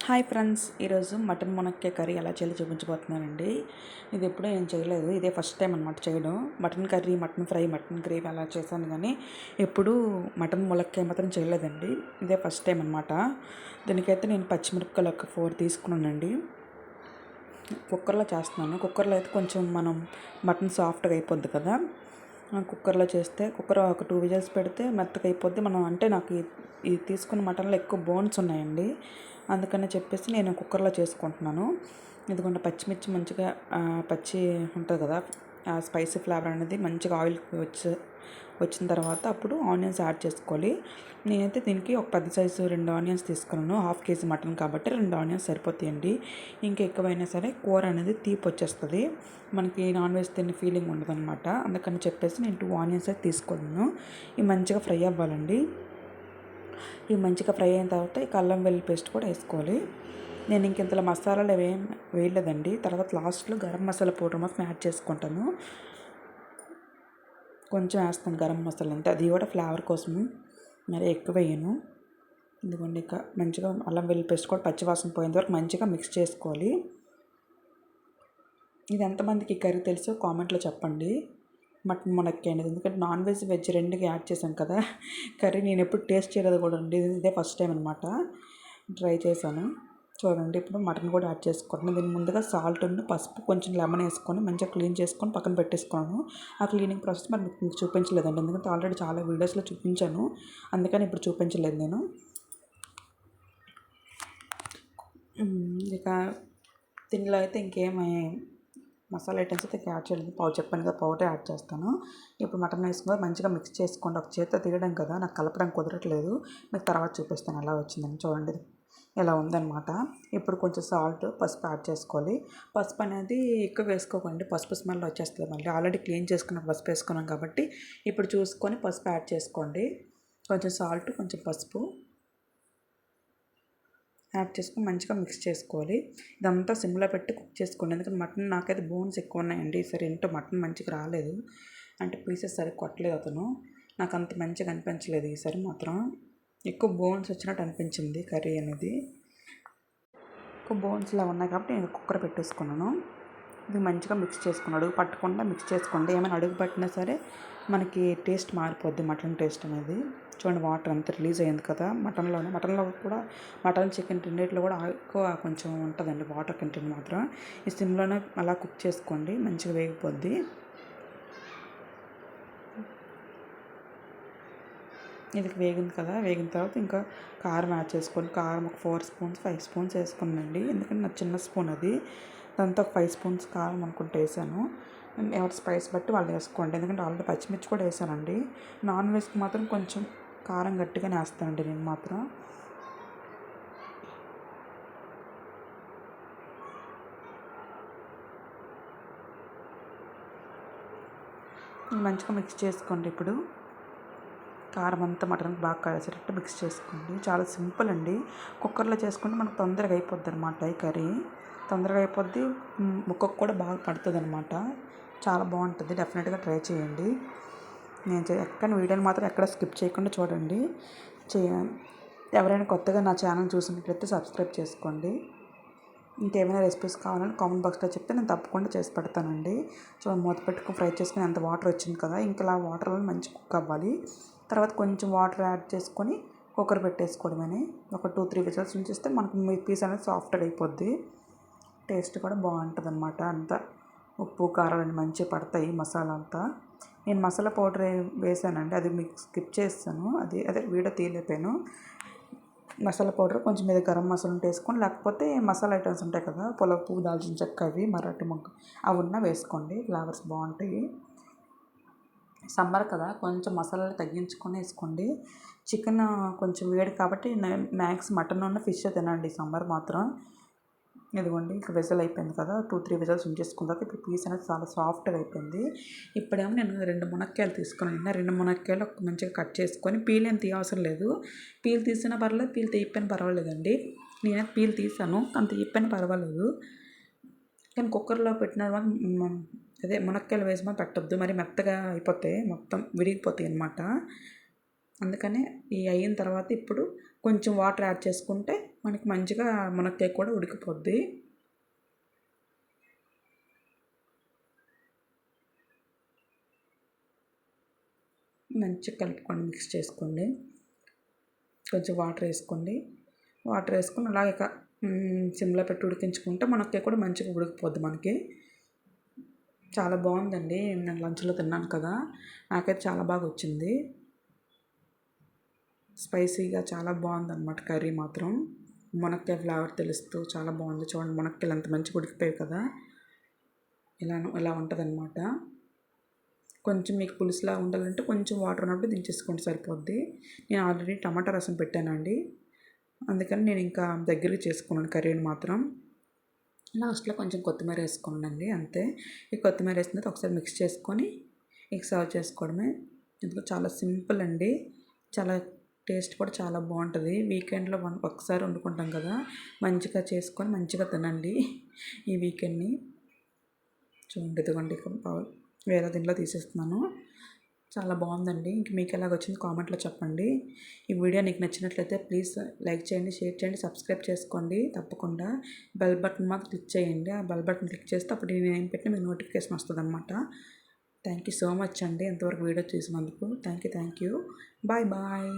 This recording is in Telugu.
హాయ్ ఫ్రెండ్స్, ఈరోజు మటన్ మునక్కాయ కర్రీ ఎలా చేయాలో చూపించబోతున్నానండి. ఇది ఎప్పుడూ నేను చేయలేదు, ఇదే ఫస్ట్ టైం అనమాట చేయడం. Mutton curry, mutton fry, mutton gravy అలా చేశాను కానీ ఎప్పుడూ మటన్ ములక్కాయ మాత్రం చేయలేదండి. ఇదే ఫస్ట్ టైం అనమాట. దీనికైతే నేను పచ్చిమిరపకాయలు ఒక 4 తీసుకున్నానండి. కుక్కర్లో చేస్తున్నాను. కుక్కర్లో అయితే కొంచెం మనం మటన్ సాఫ్ట్గా అయిపోద్ది కదా. కుక్కర్లో చేస్తే కుక్కర్ ఒక 2 విజిల్స్ పెడితే మెత్తగా అయిపోద్ది. నాకు ఈ తీసుకున్న మటన్లో ఎక్కువ బోన్స్ ఉన్నాయండి. అందుకని చెప్పేసి నేను కుక్కర్లో చేసుకుంటున్నాను. ఇదిగోండి, పచ్చిమిర్చి మంచిగా పచ్చి ఉంటుంది కదా, ఆ స్పైసీ ఫ్లేవర్ అనేది మంచిగా ఆయిల్ వచ్చిన తర్వాత అప్పుడు ఆనియన్స్ యాడ్ చేసుకోవాలి. నేనైతే దీనికి ఒక పెద్ద సైజు 2 ఆనియన్స్ తీసుకున్నాను. 1/2 కేజీ మటన్ కాబట్టి 2 ఆనియన్స్ సరిపోతాయండి. ఇంకా ఎక్కువైనా సరే కూర అనేది తీపి వచ్చేస్తుంది, మనకి నాన్ వెజ్ తినే ఫీలింగ్ ఉండదు అనమాట. అందుకని చెప్పేసి నేను 2 ఆనియన్స్ అయితే తీసుకున్నాను. ఇవి మంచిగా ఫ్రై అవ్వాలండి. ఇవి మంచిగా ఫ్రై అయిన తర్వాత ఈ అల్లం వెల్లుల్లి పేస్ట్ కూడా వేసుకోవాలి. నేను ఇంతలో మసాలాలు ఏం వేయలేదండి. తర్వాత లాస్ట్లో గరం మసాలా పౌడర్ మాత్రం యాడ్ చేసుకుంటాను. కొంచెం వేస్తాను గరం మసాలా అంతే, అది కూడా ఫ్లేవర్ కోసం, మరి ఎక్కువ వేయను. ఇదిగోండి, ఇక మంచిగా అల్లం వెల్లుల్లి పేస్ట్ కూడా పచ్చివాసన పోయేంత వరకు మంచిగా మిక్స్ చేసుకోవాలి. ఇది ఎంతమందికి కర్రీ తెలుసో కామెంట్లో చెప్పండి. మటన్ మునక్కాయ అనేది, ఎందుకంటే నాన్ వెజ్ వెజ్ రెండుకి యాడ్ చేశాను కదా కర్రీ. నేను ఎప్పుడు టేస్ట్ చేయలేదు కూడా అండి, ఇదే ఫస్ట్ టైం అనమాట ట్రై చేశాను. చూడండి, ఇప్పుడు మటన్ కూడా యాడ్ చేసుకుంటున్నాను. దీన్ని ముందుగా సాల్ట్, పసుపు, కొంచెం లెమన్ వేసుకొని మంచిగా క్లీన్ చేసుకొని పక్కన పెట్టేసుకున్నాను. ఆ క్లీనింగ్ ప్రాసెస్ మరి మీకు చూపించలేదండి, ఎందుకంటే ఆల్రెడీ చాలా వీడియోస్లో చూపించాను, అందుకని ఇప్పుడు చూపించలేదు నేను. ఇక దీనిలో అయితే ఇంకేమీ మసాలా ఐటమ్స్ అయితే యాడ్ చేయలేదు. చెప్పాను కదా, పౌడర్ యాడ్ చేస్తాను. ఇప్పుడు మటన్ వేసుకొని మంచిగా మిక్స్ చేసుకోండి. ఒక చేత్తో తీయడం కదా, నాకు కలపడం కుదరట్లేదు. మీకు తర్వాత చూపిస్తాను ఎలా వచ్చిందని. చూడండి, ఎలా ఉందన్నమాట. ఇప్పుడు కొంచెం సాల్ట్, పసుపు యాడ్ చేసుకోవాలి. పసుపు అనేది ఎక్కువ వేసుకోకండి, పసుపు స్మెల్ వచ్చేస్తుంది మళ్ళీ. ఆల్రెడీ క్లీన్ చేసుకున్న పసుపు వేసుకున్నాం కాబట్టి ఇప్పుడు చూసుకొని పసుపు యాడ్ చేసుకోండి. కొంచెం సాల్ట్, కొంచెం పసుపు యాడ్ చేసుకొని మంచిగా మిక్స్ చేసుకోవాలి. ఇదంతా సిమ్లో పెట్టి కుక్ చేసుకోండి, ఎందుకంటే మటన్ నాకైతే బోన్స్ ఎక్కువ ఉన్నాయండి. ఈసారి ఏంటో మటన్ మంచిగా రాలేదు, అంటే పీసెస్ సరిగ్గా కొట్టలేదు అతను. నాకు అంత మంచిగా అనిపించలేదు ఈసారి మాత్రం. ఎక్కువ బోన్స్ వచ్చినట్టు అనిపించింది కర్రీ అనేది. ఎక్కువ బోన్స్లా ఉన్నాయి కాబట్టి నేను కుక్కర్ పెట్టేసుకున్నాను. ఇది మంచిగా మిక్స్ చేసుకుని అడుగు పట్టకుండా మిక్స్ చేసుకోండి. ఏమైనా అడుగు పట్టినా సరే మనకి టేస్ట్ మారిపోద్ది, మటన్ టేస్ట్ అనేది. చూడండి, వాటర్ అంతా రిలీజ్ అయ్యింది కదా మటన్లో కూడా. మటన్, చికెన్ రెండిట్లో కూడా ఎక్కువ కొంచెం ఉంటుందండి వాటర్ కంటెంట్ మాత్రం. ఈ సిమ్లోనే అలా కుక్ చేసుకోండి, మంచిగా వేగిపోద్ది. ఇది వేగింది కదా, వేగిన తర్వాత ఇంకా కారం యాడ్ చేసుకోండి. కారం ఒక 4 స్పూన్స్ 5 స్పూన్స్ వేసుకున్నానండి, ఎందుకంటే నాకు చిన్న స్పూన్ అది. దాంతో ఒక 5 స్పూన్స్ కారం అనుకుంటే వేసాను. ఎవరి స్పైస్ బట్టి వాళ్ళు వేసుకోండి, ఎందుకంటే ఆల్రెడీ పచ్చిమిర్చి కూడా వేసానండి. నాన్ వెజ్కి మాత్రం కొంచెం కారం గట్టిగానే వేస్తానండి నేను మాత్రం. మంచిగా మిక్స్ చేసుకోండి. ఇప్పుడు కారం అంతా మటన్కి బాగా కలిసేటట్టు మిక్స్ చేసుకోండి. చాలా సింపుల్ అండి. కుక్కర్లో చేసుకుంటే మనకు తొందరగా అయిపోద్ది అనమాట. ఈ కర్రీ తొందరగా అయిపోద్ది, ముక్కకు కూడా బాగా పడుతుంది అనమాట. చాలా బాగుంటుంది, డెఫినెట్గా ట్రై చేయండి. ఎక్కడ వీడియోని మాత్రం ఎక్కడ స్కిప్ చేయకుండా చూడండి. ఎవరైనా కొత్తగా నా ఛానల్ చూసినట్లయితే సబ్స్క్రైబ్ చేసుకోండి. ఇంకేమైనా రెసిపీస్ కావాలని కామెంట్ బాక్స్లో చెప్తే నేను తప్పకుండా చేసి పెడతానండి. మూత పెట్టుకుని ఫ్రై చేసుకుని ఎంత వాటర్ వచ్చింది కదా, ఇంకా వాటర్లో మంచి కుక్ అవ్వాలి. తర్వాత కొంచెం వాటర్ యాడ్ చేసుకొని కుక్కర్ పెట్టేసుకోవడమని ఒక 2-3 విజిల్స్ ఉంచేస్తే మనకు పీస్ అనేది సాఫ్ట్గా అయిపోద్ది. టేస్ట్ కూడా బాగుంటుంది అనమాట. అంతా ఉప్పు, కారాలు మంచిగా పడతాయి మసాలా అంతా. నేను మసాలా పౌడర్ వేసానండి, అది మీకు స్కిప్ చేస్తాను, అదే వీడియో తీయలేకపోయాను. మసాలా పౌడర్ కొంచెం మీద గరం మసాలా ఉంటే వేసుకోండి, లేకపోతే మసాలా ఐటమ్స్ ఉంటాయి కదా, పువ్వు, దాల్చిన చెక్క, అవి మరాఠీ మొగ్గ అవి ఉన్నా వేసుకోండి, ఫ్లేవర్స్ బాగుంటాయి. సమ్మర్ కదా, కొంచెం మసాలాలు తగ్గించుకొని వేసుకోండి. చికెన్ కొంచెం వేడి కాబట్టి మ్యాక్స్ మటన్ ఉన్న ఫిష్ తినండి సమ్మర్ మాత్రం. ఇదిగోండి, ఇంకా విజిల్ అయిపోయింది కదా, 2-3 విజిల్స్ ఉంచేసుకున్న తర్వాత ఇప్పుడు పీస్ అనేది చాలా సాఫ్ట్గా అయిపోయింది. ఇప్పుడేమో నేను 2 మునక్కాయలు తీసుకున్నాను. 2 మునక్కాయలు మంచిగా కట్ చేసుకొని, పీల్ ఏం తీయవసరం లేదు. పీల్ తీసినా పర్వాలేదు, పీల్ తీయకపోయినా పర్వాలేదండి. నేనైతే పీల్ తీసాను, అంత తీయకపోయినా పర్వాలేదు. కానీ కుక్కర్లో పెట్టిన మునక్కాయలు వేసి పెట్టద్దు, మరి మెత్తగా అయిపోతాయి, మొత్తం విరిగిపోతాయి అన్నమాట. అందుకనే ఈ అయిన తర్వాత ఇప్పుడు కొంచెం వాటర్ యాడ్ చేసుకుంటే మనకి మంచిగా మునక్కాయ కూడా ఉడికిపోద్ది. మంచిగా కలుపుకొని మిక్స్ చేసుకోండి. కొంచెం వాటర్ వేసుకోండి. వాటర్ వేసుకొని అలాగే సిమ్లో పెట్టి ఉడికించుకుంటే మునక్కాయ కూడా మంచిగా ఉడికిపోద్ది మనకి. చాలా బాగుందండి. నేను లంచ్లో తిన్నాను కదా, నాకైతే చాలా బాగా వచ్చింది. స్పైసీగా చాలా బాగుందన్నమాట కర్రీ మాత్రం. మునక్కాయ ఫ్లేవర్ తెలుస్తూ చాలా బాగుంది. చూడండి మునక్కాయలు ఎంత మంచిగా ఉడికిపోయాయి కదా, ఇలా ఉంటుందన్నమాట. కొంచెం మీకు పులుసులా ఉండాలంటే కొంచెం వాటర్ ఉన్నప్పుడు దించేసుకోండి, సరిపోద్ది. నేను ఆల్రెడీ టమాటా రసం పెట్టానండి, అందుకని నేను ఇంకా దగ్గరికి చేసుకున్నాను కర్రీని మాత్రం. లాస్ట్లో కొంచెం కొత్తిమీర వేసుకోండి, అంతే. ఈ కొత్తిమీర వేసిన తర్వాత ఒకసారి మిక్స్ చేసుకొని ఇక సర్వ్ చేసుకోవడమే. ఇందులో చాలా సింపుల్ అండి, చాలా టేస్ట్ కూడా చాలా బాగుంటుంది. వీకెండ్లో ఒకసారి వండుకుంటాం కదా, మంచిగా చేసుకొని మంచిగా తినండి ఈ వీకెండ్ని. చూడండి, ఇదిగోండి వేరే దీంట్లో తీసేస్తున్నాను. చాలా బాగుందండి. ఇంక మీకు ఎలాగొచ్చింది కామెంట్లో చెప్పండి. ఈ వీడియో నీకు నచ్చినట్లయితే ప్లీజ్ లైక్ చేయండి, షేర్ చేయండి, సబ్స్క్రైబ్ చేసుకోండి. తప్పకుండా బెల్ బటన్ మాత్రం క్లిక్ చేయండి. ఆ బెల్ బటన్ క్లిక్ చేస్తే అప్పుడు నేను ఏం పెట్టినా మీకు నోటిఫికేషన్ వస్తుంది అనమాట. థ్యాంక్ యూ సో మచ్ అండి, ఎంతవరకు వీడియో చూసినందుకు. Thank you. Bye bye.